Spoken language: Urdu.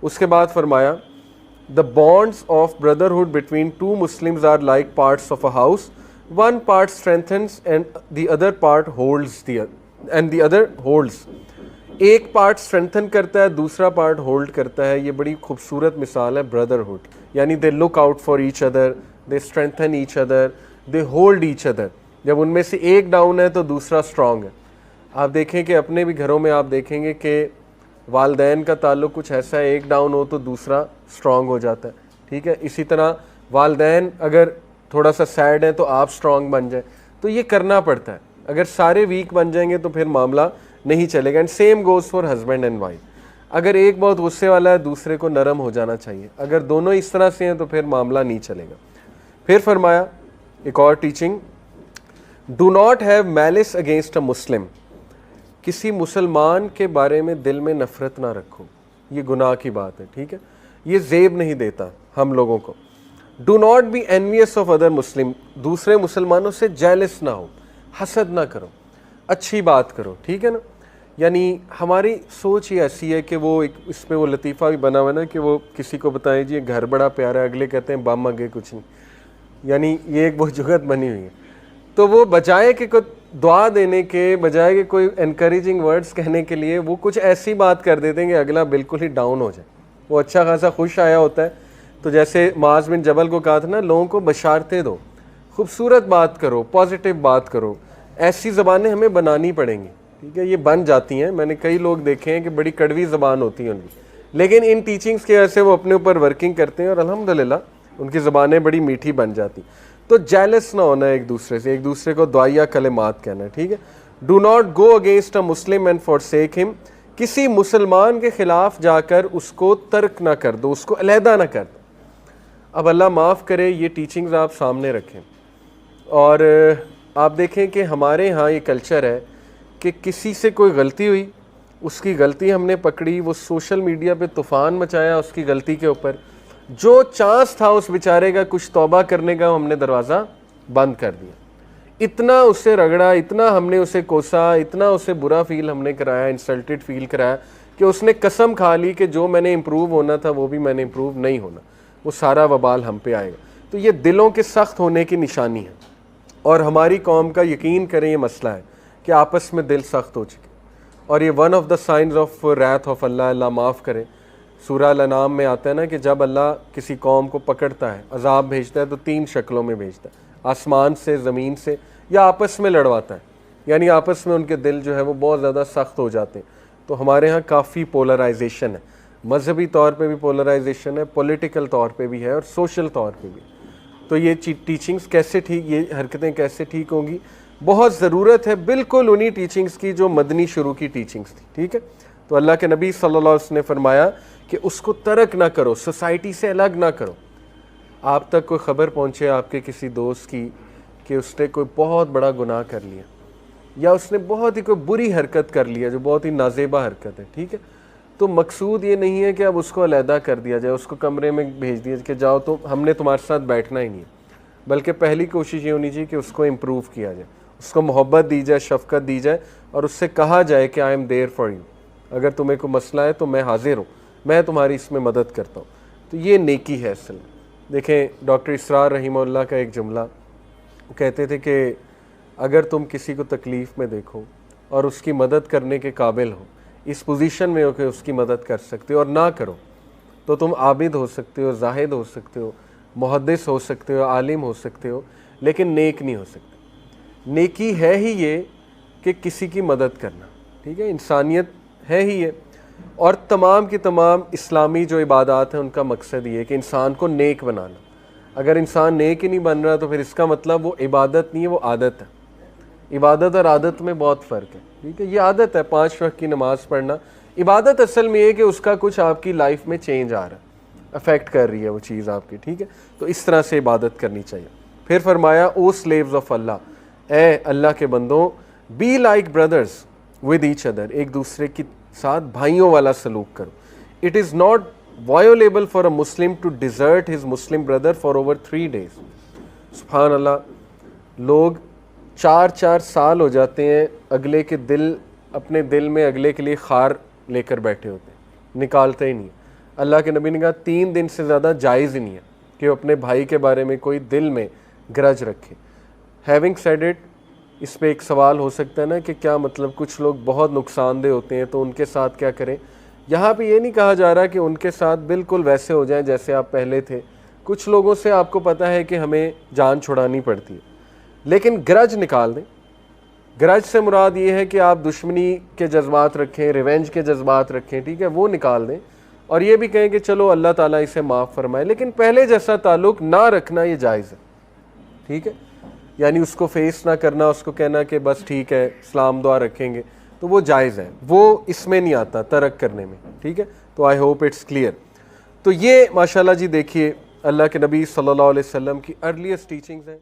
اس کے بعد فرمایا the bonds of brotherhood between two Muslims are like parts of a house. One part strengthens and the other part holds the other holds. ایک پارٹ strengthen کرتا ہے, دوسرا پارٹ ہولڈ کرتا ہے. یہ بڑی خوبصورت مثال ہے brotherhood. یعنی they look out for each other, they strengthen each other, they hold each other. جب ان میں سے ایک ڈاؤن ہے تو دوسرا اسٹرانگ ہے. آپ دیکھیں کہ اپنے بھی گھروں میں آپ دیکھیں گے کہ والدین کا تعلق کچھ ایسا ہے, ایک ڈاؤن ہو تو دوسرا اسٹرانگ ہو جاتا ہے, ٹھیک ہے. اسی طرح والدین اگر تھوڑا سا سیڈ ہیں تو آپ اسٹرانگ بن جائیں. تو یہ کرنا پڑتا ہے. اگر سارے ویک بن جائیں گے تو پھر معاملہ نہیں چلے گا. And same goes for husband and wife. اگر ایک بہت غصے والا ہے, دوسرے کو نرم ہو جانا چاہیے. اگر دونوں اس طرح سے ہیں تو پھر معاملہ نہیں چلے گا. پھر فرمایا ایک اور teaching, do not have malice against a Muslim. کسی مسلمان کے بارے میں دل میں نفرت نہ رکھو, یہ گناہ کی بات ہے, ٹھیک ہے. یہ زیب نہیں دیتا ہم لوگوں کو. Do not be envious of other Muslim. دوسرے مسلمانوں سے جیلس نہ ہو, حسد نہ کرو, اچھی بات کرو, ٹھیک ہے نا. یعنی ہماری سوچ ہی ایسی ہے کہ وہ اس میں وہ لطیفہ بھی بنا ہوا نا کہ وہ کسی کو بتائیں جی گھر بڑا پیارا ہے, اگلے کہتے ہیں بم اگے کچھ نہیں. یعنی یہ ایک وہ جگت بنی ہوئی ہے. تو وہ بجائے کہ کوئی دعا دینے کے, بجائے کہ کوئی انکریجنگ ورڈز کہنے کے لیے, وہ کچھ ایسی بات کر دیتے ہیں کہ اگلا بالکل ہی ڈاؤن ہو جائے. وہ اچھا خاصا خوش آیا ہوتا ہے. تو جیسے معاذ بن جبل کو کہا تھا نا, لوگوں کو بشارتیں دو, خوبصورت بات کرو, پازیٹیو بات کرو. ایسی زبانیں ہمیں بنانی پڑیں گی, ٹھیک ہے. یہ بن جاتی ہیں, میں نے کئی لوگ دیکھے ہیں کہ بڑی کڑوی زبان ہوتی ہیں ان کی, لیکن ان ٹیچنگز کی وجہ سے وہ اپنے اوپر ورکنگ کرتے ہیں اور الحمدللہ ان کی زبانیں بڑی میٹھی بن جاتی. تو جیلس نہ ہونا ایک دوسرے سے, ایک دوسرے کو دعائیہ کلمات کہنا ہے, ٹھیک ہے. Do not go against a Muslim and forsake him. کسی مسلمان کے خلاف جا کر اس کو ترک نہ کر دو, اس کو علیحدہ نہ کر دو. اب اللہ معاف کرے, یہ ٹیچنگز آپ سامنے رکھیں. اور آپ دیکھیں کہ ہمارے ہاں یہ کلچر ہے کہ کسی سے کوئی غلطی ہوئی, اس کی غلطی ہم نے پکڑی, وہ سوشل میڈیا پہ طوفان مچایا اس کی غلطی کے اوپر. جو چانس تھا اس بیچارے کا کچھ توبہ کرنے کا, ہم نے دروازہ بند کر دیا. اتنا اسے رگڑا, اتنا ہم نے اسے کوسا, اتنا اسے برا فیل ہم نے کرایا, انسلٹڈ فیل کرایا کہ اس نے قسم کھا لی کہ جو میں نے امپروو ہونا تھا وہ بھی میں نے امپروو نہیں ہونا. وہ سارا وبال ہم پہ آئے گا. تو یہ دلوں کے سخت ہونے کی نشانی ہے. اور ہماری قوم کا یقین کریں یہ مسئلہ ہے کہ آپس میں دل سخت ہو چکے. اور یہ one of the signs of wrath of Allah, Allah معاف کرے. سورہ الانعام میں آتا ہے نا کہ جب اللہ کسی قوم کو پکڑتا ہے, عذاب بھیجتا ہے, تو 3 شکلوں میں بھیجتا ہے, آسمان سے, زمین سے, یا آپس میں لڑواتا ہے. یعنی آپس میں ان کے دل جو ہے وہ بہت زیادہ سخت ہو جاتے ہیں. تو ہمارے ہاں کافی پولرائزیشن ہے, مذہبی طور پہ بھی پولرائزیشن ہے, پولیٹیکل طور پہ بھی ہے, اور سوشل طور پہ بھی. تو یہ ٹیچنگز کیسے ٹھیک, یہ حرکتیں کیسے ٹھیک ہوں گی, بہت ضرورت ہے بالکل انہی ٹیچنگز کی جو مدنی شروع کی ٹیچنگز تھی, ٹھیک ہے. تو اللہ کے نبی صلی اللہ علیہ وسلم نے فرمایا کہ اس کو ترک نہ کرو, سوسائٹی سے الگ نہ کرو. آپ تک کوئی خبر پہنچے آپ کے کسی دوست کی کہ اس نے کوئی بہت بڑا گناہ کر لیا, یا اس نے بہت ہی کوئی بری حرکت کر لیا جو بہت ہی نازیبا حرکت ہے, ٹھیک ہے. تو مقصود یہ نہیں ہے کہ اب اس کو علیحدہ کر دیا جائے, اس کو کمرے میں بھیج دیا کہ جاؤ تو ہم نے تمہارے ساتھ بیٹھنا ہی نہیں ہے. بلکہ پہلی کوشش یہ ہونی چاہیے کہ اس کو امپروو کیا جائے, اس کو محبت دی جائے, شفقت دی جائے, اور اس سے کہا جائے کہ I am there for you. اگر تمہیں کوئی مسئلہ ہے تو میں حاضر ہوں, میں تمہاری اس میں مدد کرتا ہوں. تو یہ نیکی ہے اصل. دیکھیں ڈاکٹر اسرار رحمہ اللہ کا ایک جملہ, وہ کہتے تھے کہ اگر تم کسی کو تکلیف میں دیکھو اور اس کی مدد کرنے کے قابل ہو, اس پوزیشن میں ہو کہ اس کی مدد کر سکتے ہو, اور نہ کرو, تو تم عابد ہو سکتے ہو, زاہد ہو سکتے ہو, محدث ہو سکتے ہو, عالم ہو سکتے ہو, لیکن نیک نہیں ہو سکتے. نیکی ہے ہی یہ کہ کسی کی مدد کرنا, ٹھیک ہے, انسانیت ہے ہی یہ. اور تمام کی تمام اسلامی جو عبادات ہیں ان کا مقصد یہ ہے کہ انسان کو نیک بنانا. اگر انسان نیک ہی نہیں بن رہا تو پھر اس کا مطلب وہ عبادت نہیں ہے, وہ عادت ہے. عبادت اور عادت میں بہت فرق ہے, ٹھیک ہے. یہ عادت ہے 5 وقت کی نماز پڑھنا. عبادت اصل میں یہ کہ اس کا کچھ آپ کی لائف میں چینج آ رہا ہے, افیکٹ کر رہی ہے وہ چیز آپ کی, ٹھیک ہے. تو اس طرح سے عبادت کرنی چاہیے. پھر فرمایا او سلیوز آف اللہ, اے اللہ کے بندوں, be like brothers with each other, ایک دوسرے کے ساتھ بھائیوں والا سلوک کرو. It is not violable for a Muslim to desert his Muslim brother for over 3 days. سبحان اللہ, لوگ 4 سال ہو جاتے ہیں اگلے کے دل, اپنے دل میں اگلے کے لیے خار لے کر بیٹھے ہوتے ہیں, نکالتے ہی نہیں. اللہ کے نبی نے کہا 3 دن سے زیادہ جائز ہی نہیں ہے کہ وہ اپنے بھائی کے بارے میں کوئی دل میں گرج رکھے. ہیونگ سیڈ اٹ، اس پہ ایک سوال ہو سکتا ہے نا کہ کیا مطلب کچھ لوگ بہت نقصان دہ ہوتے ہیں تو ان کے ساتھ کیا کریں. یہاں پہ یہ نہیں کہا جا رہا کہ ان کے ساتھ بالکل ویسے ہو جائیں جیسے آپ پہلے تھے. کچھ لوگوں سے آپ کو پتہ ہے کہ ہمیں جان چھڑانی پڑتی ہے، لیکن گرج نکال دیں. گرج سے مراد یہ ہے کہ آپ دشمنی کے جذبات رکھیں، ریونج کے جذبات رکھیں، ٹھیک ہے، وہ نکال دیں اور یہ بھی کہیں کہ چلو اللہ تعالیٰ اسے معاف فرمائے، لیکن پہلے جیسا تعلق نہ رکھنا یہ جائز ہے. ٹھیک ہے، یعنی اس کو فیس نہ کرنا، اس کو کہنا کہ بس ٹھیک ہے سلام دعا رکھیں گے، تو وہ جائز ہے، وہ اس میں نہیں آتا ترک کرنے میں. ٹھیک ہے، تو آئی ہوپ اٹس کلیئر. تو یہ ماشاءاللہ جی دیکھیے اللہ کے نبی صلی اللہ علیہ وسلم کی ارلیسٹ ٹیچنگز ہیں.